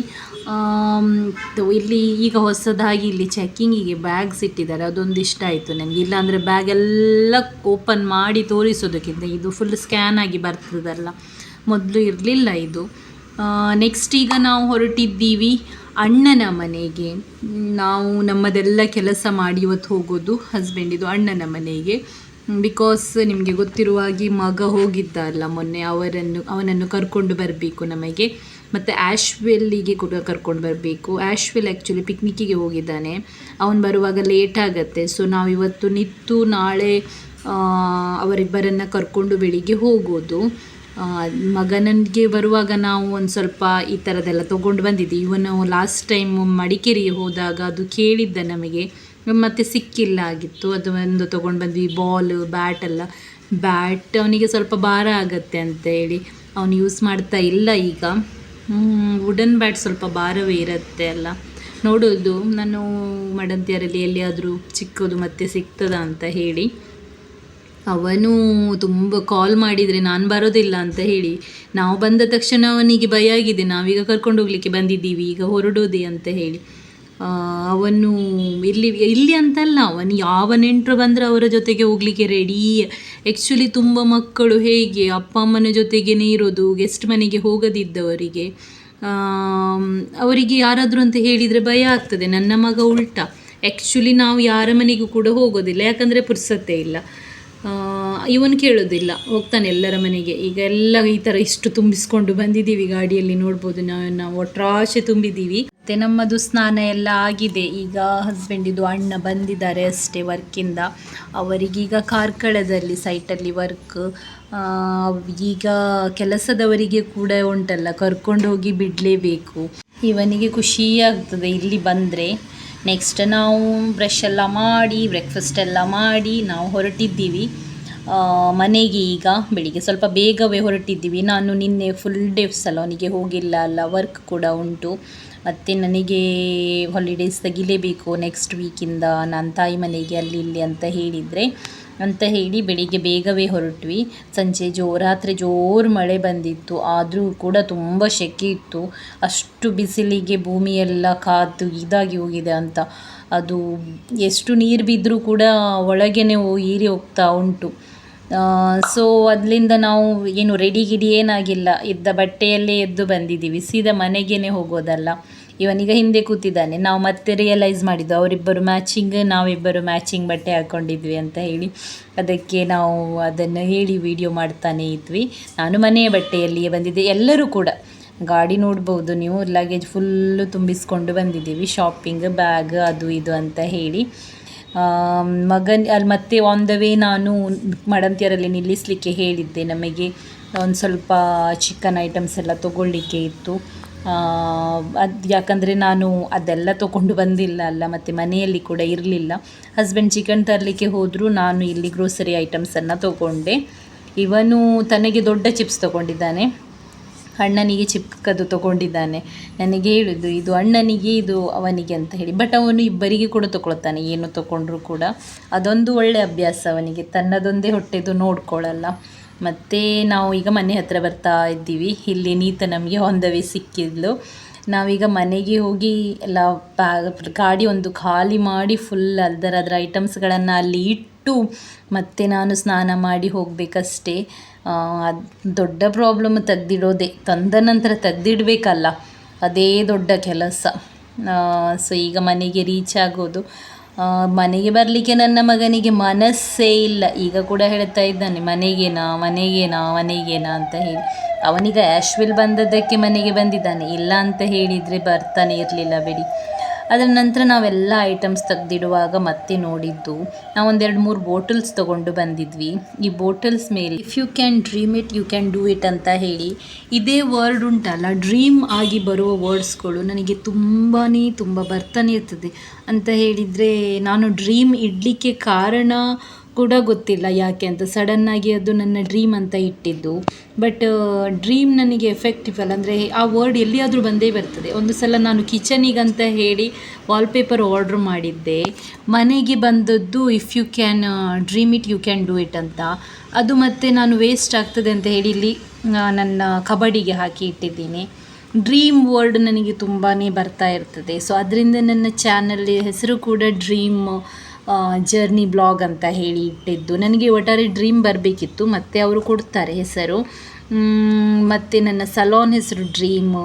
ಇಲ್ಲಿ ಈಗ ಹೊಸದಾಗಿ ಇಲ್ಲಿ ಚೆಕ್ಕಿಂಗಿಗೆ ಬ್ಯಾಗ್ಸ್ ಇಟ್ಟಿದ್ದಾರೆ, ಅದೊಂದು ಇಷ್ಟ ಆಯಿತು ನನಗೆ. ಇಲ್ಲಾಂದರೆ ಬ್ಯಾಗೆಲ್ಲ ಓಪನ್ ಮಾಡಿ ತೋರಿಸೋದಕ್ಕಿಂತ ಇದು ಫುಲ್ ಸ್ಕ್ಯಾನ್ ಆಗಿ ಬರ್ತದಲ್ಲ, ಮೊದಲು ಇರಲಿಲ್ಲ ಇದು. ನೆಕ್ಸ್ಟ್ ಈಗ ನಾವು ಹೊರಟಿದ್ದೀವಿ ಅಣ್ಣನ ಮನೆಗೆ. ನಾವು ನಮ್ಮದೆಲ್ಲ ಕೆಲಸ ಮಾಡಿ ಇವತ್ತು ಹೋಗೋದು ಹಸ್ಬೆಂಡಿದು ಅಣ್ಣನ ಮನೆಗೆ. ಬಿಕಾಸ್ ನಿಮಗೆ ಗೊತ್ತಿರುವ ಹಾಗೆ ಮಗ ಹೋಗಿದ್ದಲ್ಲ ಮೊನ್ನೆ, ಅವನನ್ನು ಕರ್ಕೊಂಡು ಬರಬೇಕು ನಮಗೆ. ಮತ್ತು ಆಶ್ವೆಲ್ಲಿಗೆ ಕೂಡ ಕರ್ಕೊಂಡು ಬರಬೇಕು. ಆಶ್ವೆಲ್ ಆ್ಯಕ್ಚುಲಿ ಪಿಕ್ನಿಕ್ಕಿಗೆ ಹೋಗಿದ್ದಾನೆ, ಅವನು ಬರುವಾಗ ಲೇಟ್ ಆಗುತ್ತೆ. ಸೊ ನಾವಿವತ್ತು ನಿಂತು ನಾಳೆ ಅವರಿಬ್ಬರನ್ನು ಕರ್ಕೊಂಡು ಬೆಳಿಗ್ಗೆ ಹೋಗೋದು. ಮಗನಿಗೆ ಬರುವಾಗ ನಾವು ಒಂದು ಸ್ವಲ್ಪ ಈ ಥರದ್ದೆಲ್ಲ ತೊಗೊಂಡು ಬಂದಿದ್ದೆ. ಇವನು ಲಾಸ್ಟ್ ಟೈಮ್ ಮಡಿಕೇರಿಗೆ ಹೋದಾಗ ಅದು ಕೇಳಿದ್ದ ನಮಗೆ, ಮತ್ತು ಸಿಕ್ಕಿಲ್ಲ ಆಗಿತ್ತು. ಅದು ಒಂದು ತೊಗೊಂಡು ಬಂದ್ವಿ, ಬ್ಯಾಟ್ ಅವನಿಗೆ ಸ್ವಲ್ಪ ಭಾರ ಆಗತ್ತೆ ಅಂತ ಹೇಳಿ ಅವನು ಯೂಸ್ ಮಾಡ್ತಾ ಇಲ್ಲ ಈಗ. ವುಡನ್ ಬ್ಯಾಟ್ ಸ್ವಲ್ಪ ಭಾರವೇ ಇರುತ್ತೆ ಅಲ್ಲ, ನೋಡೋದು ನಾನು ಮಡಂತಿಯರಲ್ಲಿ ಎಲ್ಲಿಯಾದರೂ ಚಿಕ್ಕದು ಮತ್ತೆ ಸಿಗ್ತದ ಅಂತ ಹೇಳಿ. ಅವನು ತುಂಬ ಕಾಲ್ ಮಾಡಿದರೆ ನಾನು ಬರೋದಿಲ್ಲ ಅಂತ ಹೇಳಿ, ನಾವು ಬಂದ ತಕ್ಷಣ ಅವನಿಗೆ ಭಯ ಆಗಿದೆ, ನಾವೀಗ ಕರ್ಕೊಂಡು ಹೋಗಲಿಕ್ಕೆ ಬಂದಿದ್ದೀವಿ, ಈಗ ಹೊರಡೋದೆ ಅಂತ ಹೇಳಿ. ಅವನು ಇಲ್ಲಿ ಅಂತಲ್ಲ, ಅವನು ಯಾವ ನೆಂಟರು ಬಂದರೆ ಅವರ ಜೊತೆಗೆ ಹೋಗಲಿಕ್ಕೆ ರೆಡಿ. ಆ್ಯಕ್ಚುಲಿ ತುಂಬ ಮಕ್ಕಳು ಹೇಗೆ ಅಪ್ಪ ಅಮ್ಮನ ಜೊತೆಗೇ ಇರೋದು, ಗೆಸ್ಟ್ ಮನೆಗೆ ಹೋಗದಿದ್ದವರಿಗೆ, ಅವರಿಗೆ ಯಾರಾದರೂ ಅಂತ ಹೇಳಿದರೆ ಭಯ ಆಗ್ತದೆ. ನನ್ನ ಮಗ ಉಲ್ಟಾ, ಆ್ಯಕ್ಚುಲಿ ನಾವು ಯಾರ ಮನೆಗೂ ಕೂಡ ಹೋಗೋದಿಲ್ಲ, ಯಾಕಂದರೆ ಪುರ್ಸತ್ತೇ ಇಲ್ಲ. ಇವನು ಕೇಳೋದಿಲ್ಲ, ಹೋಗ್ತಾನೆ ಎಲ್ಲರ ಮನೆಗೆ. ಈಗ ಎಲ್ಲ ಈ ಥರ ಇಷ್ಟು ತುಂಬಿಸ್ಕೊಂಡು ಬಂದಿದ್ದೀವಿ ಗಾಡಿಯಲ್ಲಿ, ನೋಡ್ಬೋದು ನಾವು ಒಟ್ರಾಶೆ ತುಂಬಿದ್ದೀವಿ. ಮತ್ತು ನಮ್ಮದು ಸ್ನಾನ ಎಲ್ಲ ಆಗಿದೆ. ಈಗ ಹಸ್ಬೆಂಡಿದು ಅಣ್ಣ ಬಂದಿದ್ದಾರೆ ಅಷ್ಟೇ ವರ್ಕಿಂದ. ಅವರಿಗೀಗ ಕಾರ್ಕಳದಲ್ಲಿ ಸೈಟಲ್ಲಿ ವರ್ಕ್. ಈಗ ಕೆಲಸದವರಿಗೆ ಕೂಡ ಉಂಟಲ್ಲ, ಕರ್ಕೊಂಡು ಹೋಗಿ ಬಿಡಲೇಬೇಕು. ಇವನಿಗೆ ಖುಷಿ ಆಗ್ತದೆ ಇಲ್ಲಿ ಬಂದರೆ. ನೆಕ್ಸ್ಟ್ ನಾವು ಬ್ರಷ್ ಎಲ್ಲ ಮಾಡಿ ಬ್ರೇಕ್ಫಾಸ್ಟ್ ಎಲ್ಲ ಮಾಡಿ ನಾವು ಹೊರಟಿದ್ದೀವಿ ಮನೆಗೆ. ಈಗ ಬೆಳಿಗ್ಗೆ ಸ್ವಲ್ಪ ಬೇಗವೇ ಹೊರಟಿದ್ದೀವಿ. ನಾನು ನಿನ್ನೆ ಫುಲ್ ಡೇ ಸಲೋನಿಗೆ ಹೋಗಿಲ್ಲ ಅಲ್ಲ, ವರ್ಕ್ ಕೂಡ ಉಂಟು. ಮತ್ತು ನನಗೆ ಹಾಲಿಡೇಸ್ ತೆಗಿಲೇಬೇಕು ನೆಕ್ಸ್ಟ್ ವೀಕಿಂದ, ನಾನು ತಾಯಿ ಮನೆಗೆ ಅಲ್ಲಿ ಇಲ್ಲಿ ಅಂತ ಹೇಳಿ ಬೆಳಿಗ್ಗೆ ಬೇಗವೇ ಹೊರಟ್ವಿ. ಸಂಜೆ ರಾತ್ರಿ ಜೋರು ಮಳೆ ಬಂದಿತ್ತು, ಆದರೂ ಕೂಡ ತುಂಬ ಸೆಕೆ ಇತ್ತು. ಅಷ್ಟು ಬಿಸಿಲಿಗೆ ಭೂಮಿಯೆಲ್ಲ ಕಾದು ಇದಾಗಿ ಹೋಗಿದೆ ಅಂತ. ಅದು ಎಷ್ಟು ನೀರು ಬಿದ್ದರೂ ಕೂಡ ಒಳಗೇನೆ ಹೀರಿ ಹೋಗ್ತಾ ಉಂಟು. ಸೊ ಅದರಿಂದ ನಾವು ಏನು ರೆಡಿ ಏನಾಗಿಲ್ಲ, ಇದ್ದ ಬಟ್ಟೆಯಲ್ಲೇ ಎದ್ದು ಬಂದಿದ್ದೀವಿ. ಸೀದಾ ಮನೆಗೇ ಹೋಗೋದಲ್ಲ. ಇವನೀಗ ಹಿಂದೆ ಕೂತಿದ್ದಾನೆ. ನಾವು ಮತ್ತೆ ರಿಯಲೈಸ್ ಮಾಡಿದ್ದು ಅವರಿಬ್ಬರು ಮ್ಯಾಚಿಂಗ್, ನಾವಿಬ್ಬರು ಮ್ಯಾಚಿಂಗ್ ಬಟ್ಟೆ ಹಾಕ್ಕೊಂಡಿದ್ವಿ ಅಂತ ಹೇಳಿ. ಅದಕ್ಕೆ ನಾವು ಅದನ್ನು ಹೇಳಿ ವಿಡಿಯೋ ಮಾಡ್ತಾನೇ ಇದ್ವಿ. ನಾನು ಮನೆಯ ಬಟ್ಟೆಯಲ್ಲಿಯೇ ಬಂದಿದ್ದೆ. ಎಲ್ಲರೂ ಕೂಡ ಗಾಡಿ ನೋಡ್ಬೋದು ನೀವು, ಲಗೇಜ್ ಫುಲ್ಲು ತುಂಬಿಸ್ಕೊಂಡು ಬಂದಿದ್ದೀವಿ, ಶಾಪಿಂಗ್, ಬ್ಯಾಗ್ ಅದು ಇದು ಅಂತ ಹೇಳಿ. ಅಲ್ಲಿ ಮತ್ತೆ ಆನ್ ದ ವೇ ನಾನು ಮಡಂತಿಯರಲ್ಲಿ ನಿಲ್ಲಿಸಲಿಕ್ಕೆ ಹೇಳಿದ್ದೆ. ನಮಗೆ ಒಂದು ಸ್ವಲ್ಪ ಚಿಕನ್ ಐಟಮ್ಸ್ ಎಲ್ಲ ತೊಗೊಳ್ಳಿಕ್ಕೆ ಇತ್ತು. ಅದು ಯಾಕಂದರೆ ನಾನು ಅದೆಲ್ಲ ತೊಗೊಂಡು ಬಂದಿಲ್ಲ ಅಲ್ಲ, ಮತ್ತು ಮನೆಯಲ್ಲಿ ಕೂಡ ಇರಲಿಲ್ಲ. ಹಸ್ಬೆಂಡ್ ಚಿಕನ್ ತರಲಿಕ್ಕೆ ಹೋದರೂ ನಾನು ಇಲ್ಲಿ ಗ್ರೋಸರಿ ಐಟಮ್ಸನ್ನು ತೊಗೊಂಡೆ. ಇವನು ತನಗೆ ದೊಡ್ಡ ಚಿಪ್ಸ್ ತೊಗೊಂಡಿದ್ದಾನೆ, ಅಣ್ಣನಿಗೆ ಚಿಕ್ಕದು ತೊಗೊಂಡಿದ್ದಾನೆ. ನನಗೆ ಹೇಳಿದ್ದು ಇದು ಅಣ್ಣನಿಗೆ, ಇದು ಅವನಿಗೆ ಅಂತ ಹೇಳಿ. ಬಟ್ ಅವನು ಇಬ್ಬರಿಗೆ ಕೂಡ ತೊಗೊಳ್ತಾನೆ, ಏನು ತೊಗೊಂಡ್ರೂ ಕೂಡ. ಅದೊಂದು ಒಳ್ಳೆ ಅಭ್ಯಾಸ ಅವನಿಗೆ, ತನ್ನದೊಂದೇ ಹೊಟ್ಟೆದು ನೋಡ್ಕೊಳ್ಳಲ್ಲ. ಮತ್ತು ನಾವು ಈಗ ಮನೆ ಹತ್ತಿರ ಬರ್ತಾ ಇದ್ದೀವಿ. ಇಲ್ಲಿ ನೀತ ನಮಗೆ ಆನ್ ದ ವೇ ಸಿಕ್ಕಿದ್ಲು. ನಾವೀಗ ಮನೆಗೆ ಹೋಗಿ ಎಲ್ಲ ಗಾಡಿ ಒಂದು ಖಾಲಿ ಮಾಡಿ ಫುಲ್ ಅದರ ಐಟಮ್ಸ್ಗಳನ್ನು ಅಲ್ಲಿ ಇಟ್ಟು ಮತ್ತೆ ನಾನು ಸ್ನಾನ ಮಾಡಿ ಹೋಗಬೇಕಷ್ಟೇ. ಅದು ದೊಡ್ಡ ಪ್ರಾಬ್ಲಮ್, ತೆಗ್ದಿಡೋದೆ. ತಂದ ನಂತರ ತೆಗ್ದಿಡಬೇಕಲ್ಲ, ಅದೇ ದೊಡ್ಡ ಕೆಲಸ. ಸೊ ಈಗ ಮನೆಗೆ ರೀಚ್ ಆಗೋದು. ಮನೆಗೆ ಬರಲಿಕ್ಕೆ ನನ್ನ ಮಗನಿಗೆ ಮನಸ್ಸೇ ಇಲ್ಲ. ಈಗ ಕೂಡ ಹೇಳ್ತಾ ಇದ್ದಾನೆ ಮನೆಗೇನಾ ಅಂತ ಹೇಳಿ. ಅವನೀಗ ಆ್ಯಶ್ವಿಲ್ ಬಂದದ್ದಕ್ಕೆ ಮನೆಗೆ ಬಂದಿದ್ದಾನೆ, ಇಲ್ಲ ಅಂತ ಹೇಳಿದರೆ ಬರ್ತಾನೆ ಇರಲಿಲ್ಲ ಬಿಡಿ. ಅದರ ನಂತರ ನಾವೆಲ್ಲ ಐಟಮ್ಸ್ ತೆಗೆದಿಡುವಾಗ ಮತ್ತೆ ನೋಡಿದ್ದು, ನಾವು 2-3 ಬಾಟಲ್ಸ್ ತೊಗೊಂಡು ಬಂದಿದ್ವಿ. ಈ ಬಾಟಲ್ಸ್ ಮೇಲೆ if you can dream it you can do it ಅಂತ ಹೇಳಿ ಇದೇ ವರ್ಡ್ ಉಂಟಲ್ಲ, ಡ್ರೀಮ್ ಆಗಿ ಬರುವ ವರ್ಡ್ಸ್ಗಳು ನನಗೆ ತುಂಬ ಬರ್ತಾನೆ ಇರ್ತದೆ. ಅಂತ ಹೇಳಿದರೆ ನಾನು ಡ್ರೀಮ್ ಇಡಲಿಕ್ಕೆ ಕಾರಣ ಕೂಡ ಗೊತ್ತಿಲ್ಲ ಯಾಕೆ ಅಂತ, ಸಡನ್ನಾಗಿ ಅದು ನನ್ನ ಡ್ರೀಮ್ ಅಂತ ಇಟ್ಟಿದ್ದು. ಬಟ್ ಡ್ರೀಮ್ ನನಗೆ ಎಫೆಕ್ಟಿವ್ ಅಲ್ಲ, ಅಂದರೆ ಆ ವರ್ಡ್ ಎಲ್ಲಿಯಾದರೂ ಬಂದೇ ಬರ್ತದೆ. ಒಂದು ಸಲ ನಾನು ಕಿಚನಿಗಂತ ಹೇಳಿ ವಾಲ್ಪೇಪರ್ ಆರ್ಡ್ರ್ ಮಾಡಿದ್ದೆ, ಮನೆಗೆ ಬಂದದ್ದು if you can dream it you can do it ಅಂತ. ಅದು ಮತ್ತೆ ನಾನು ವೇಸ್ಟ್ ಆಗ್ತದೆ ಅಂತ ಹೇಳಿ ಇಲ್ಲಿ ನನ್ನ ಕಬಡಿಗೆ ಹಾಕಿ ಇಟ್ಟಿದ್ದೀನಿ. ಡ್ರೀಮ್ ವರ್ಡ್ ನನಗೆ ತುಂಬಾ ಬರ್ತಾ ಇರ್ತದೆ. ಸೊ ಅದರಿಂದ ನನ್ನ ಚಾನಲ್ ಹೆಸರು ಕೂಡ ಡ್ರೀಮ್ ಜರ್ನಿ ಬ್ಲಾಗ್ ಅಂತ ಹೇಳಿ ಇಟ್ಟಿದ್ದು. ನನಗೆ ಒಟ್ಟಾರೆ ಡ್ರೀಮ್ ಬರಬೇಕಿತ್ತು, ಮತ್ತು ಅವರು ಕೊಡ್ತಾರೆ ಹೆಸರು. ಮತ್ತು ನನ್ನ ಸಲೂನ್ ಹೆಸರು ಡ್ರೀಮ್.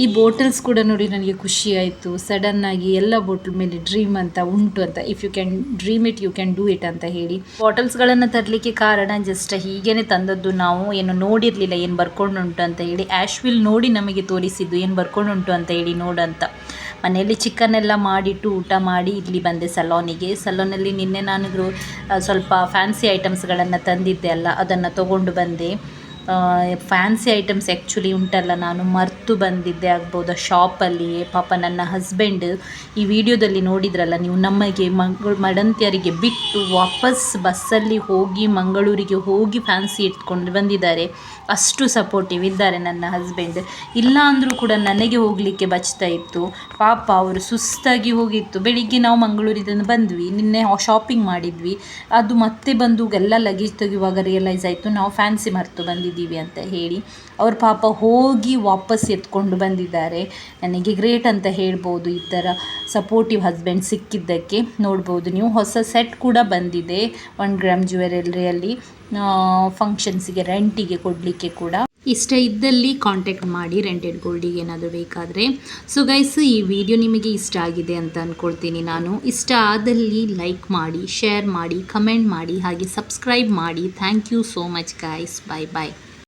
ಈ ಬಾಟಲ್ಸ್ ಕೂಡ ನೋಡಿ ನನಗೆ ಖುಷಿ ಆಯಿತು. ಸಡನ್ನಾಗಿ ಎಲ್ಲ ಬಾಟಲ್ ಮೇಲೆ ಡ್ರೀಮ್ ಅಂತ ಉಂಟು ಅಂತ, if you can dream it you can do it ಅಂತ ಹೇಳಿ. ಬಾಟಲ್ಸ್ಗಳನ್ನು ತರಲಿಕ್ಕೆ ಕಾರಣ ಜಸ್ಟ್ ಹೀಗೇ ತಂದದ್ದು. ನಾವು ಏನು ನೋಡಿರಲಿಲ್ಲ ಏನು ಬರ್ಕೊಂಡುಂಟು ಅಂತ ಹೇಳಿ. ಆ್ಯಶ್ವಿಲ್ ನೋಡಿ ನಮಗೆ ತೋರಿಸಿದ್ದು ಏನು ಬರ್ಕೊಂಡುಂಟು ಅಂತ ಹೇಳಿ ನೋಡಂತ. ಮನೆಯಲ್ಲಿ ಚಿಕನ್ ಎಲ್ಲ ಮಾಡಿಟ್ಟು ಊಟ ಮಾಡಿ ಇಲ್ಲಿ ಬಂದೆ ಸಲೂನಿಗೆ. ಸಲೂನಲ್ಲಿ ನಿನ್ನೆ ನಾನು ಸ್ವಲ್ಪ ಫ್ಯಾನ್ಸಿ ಐಟಮ್ಸ್ಗಳನ್ನು ತಂದಿದ್ದೆ ಅಲ್ಲ, ಅದನ್ನು ತೊಗೊಂಡು ಬಂದೆ. ಫ್ಯಾನ್ಸಿ ಐಟಮ್ಸ್ ಆ್ಯಕ್ಚುಲಿ ಉಂಟಲ್ಲ, ನಾನು ಮರೆತು ಬಂದಿದ್ದೆ ಆಗ್ಬೋದು ಶಾಪಲ್ಲಿಯೇ. ಪಾಪ ನನ್ನ ಹಸ್ಬೆಂಡ್ ಈ ವಿಡಿಯೋದಲ್ಲಿ ನೋಡಿದ್ರಲ್ಲ ನೀವು, ನಮಗೆ ಮಡಂತಿಯರಿಗೆ ಬಿಟ್ಟು ವಾಪಸ್ ಬಸ್ಸಲ್ಲಿ ಹೋಗಿ ಮಂಗಳೂರಿಗೆ ಹೋಗಿ ಫ್ಯಾನ್ಸಿ ಇಟ್ಕೊಂಡು ಬಂದಿದ್ದಾರೆ. ಅಷ್ಟು ಸಪೋರ್ಟಿವ್ ಇದ್ದಾರೆ ನನ್ನ ಹಸ್ಬೆಂಡ್. ಇಲ್ಲ ಅಂದರೂ ಕೂಡ ನನಗೆ ಹೋಗಲಿಕ್ಕೆ ಬಚ್ತಾ ಇತ್ತು. ಪಾಪ ಅವರು ಸುಸ್ತಾಗಿ ಹೋಗಿತ್ತು. ಬೆಳಿಗ್ಗೆ ನಾವು ಮಂಗಳೂರಿಂದ ಬಂದ್ವಿ, ನಿನ್ನೆ ಶಾಪಿಂಗ್ ಮಾಡಿದ್ವಿ. ಅದು ಮತ್ತೆ ಬಂದು ಎಲ್ಲ ಲಗೇಜ್ ತೆಗೆಯುವಾಗ ರಿಯಲೈಸ್ ಆಯಿತು ನಾವು ಫ್ಯಾನ್ಸಿ ಮರೆತು ಬಂದಿದ್ದೀವಿ ಅಂತ ಹೇಳಿ. ಅವ್ರ ಪಾಪ ಹೋಗಿ ವಾಪಸ್ ಎತ್ಕೊಂಡು ಬಂದಿದ್ದಾರೆ. ನನಗೆ ಗ್ರೇಟ್ ಅಂತ ಹೇಳ್ಬೋದು ಈ ಥರ ಸಪೋರ್ಟಿವ್ ಹಸ್ಬೆಂಡ್ ಸಿಕ್ಕಿದ್ದಕ್ಕೆ. ನೋಡ್ಬೋದು ನೀವು, ಹೊಸ ಸೆಟ್ ಕೂಡ ಬಂದಿದೆ 1 ಗ್ರಾಮ್ ಜ್ಯುವೆಲರಿಯಲ್ಲಿ, ಫಂಕ್ಷನ್ಸಿಗೆ ರೆಂಟಿಗೆ ಕೊಡಲಿಕ್ಕೆ ಕೂಡ. ಇಷ್ಟ ಇದ್ದಲ್ಲಿ ಕಾಂಟ್ಯಾಕ್ಟ್ ಮಾಡಿ ರೆಂಟೆಡ್ ಗೋಲ್ಡಿಗೆ ಏನಾದರೂ ಬೇಕಾದರೆ. ಸೊ ಗೈಸ್, ಈ ವಿಡಿಯೋ ನಿಮಗೆ ಇಷ್ಟ ಆಗಿದೆ ಅಂತ ಅಂದ್ಕೊಳ್ತೀನಿ ನಾನು. ಇಷ್ಟ ಆದಲ್ಲಿ ಲೈಕ್ ಮಾಡಿ, ಶೇರ್ ಮಾಡಿ, ಕಮೆಂಟ್ ಮಾಡಿ, ಹಾಗೆ ಸಬ್ಸ್ಕ್ರೈಬ್ ಮಾಡಿ. Thank you so much guys. Bye bye.